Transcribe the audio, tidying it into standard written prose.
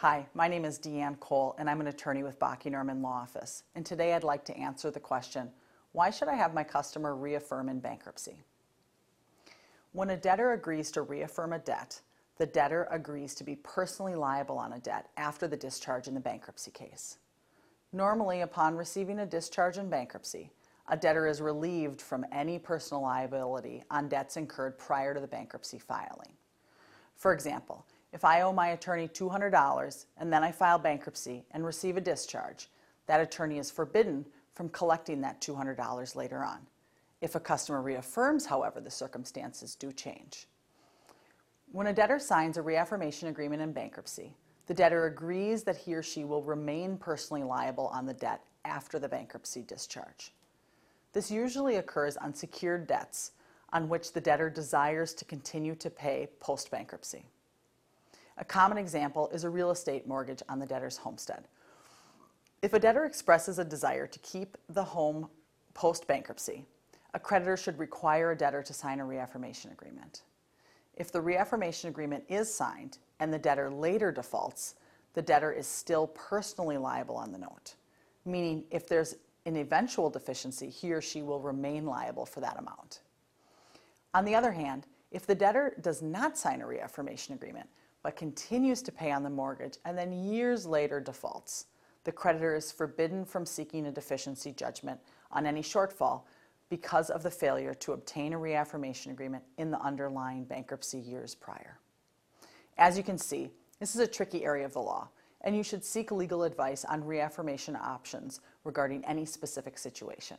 Hi, my name is Deanne Cole, and I'm an attorney with Baki Norman Law Office. And today I'd like to answer the question, why should I have my customer reaffirm in bankruptcy? When a debtor agrees to reaffirm a debt, the debtor agrees to be personally liable on a debt after the discharge in the bankruptcy case. Normally, upon receiving a discharge in bankruptcy, a debtor is relieved from any personal liability on debts incurred prior to the bankruptcy filing. For example, if I owe my attorney $200 and then I file bankruptcy and receive a discharge, that attorney is forbidden from collecting that $200 later on. If a customer reaffirms, however, the circumstances do change. When a debtor signs a reaffirmation agreement in bankruptcy, the debtor agrees that he or she will remain personally liable on the debt after the bankruptcy discharge. This usually occurs on secured debts on which the debtor desires to continue to pay post-bankruptcy. A common example is a real estate mortgage on the debtor's homestead. If a debtor expresses a desire to keep the home post-bankruptcy, a creditor should require a debtor to sign a reaffirmation agreement. If the reaffirmation agreement is signed and the debtor later defaults, the debtor is still personally liable on the note, meaning if there's an eventual deficiency, he or she will remain liable for that amount. On the other hand, if the debtor does not sign a reaffirmation agreement, but continues to pay on the mortgage and then years later defaults, the creditor is forbidden from seeking a deficiency judgment on any shortfall because of the failure to obtain a reaffirmation agreement in the underlying bankruptcy years prior. As you can see, this is a tricky area of the law, and you should seek legal advice on reaffirmation options regarding any specific situation.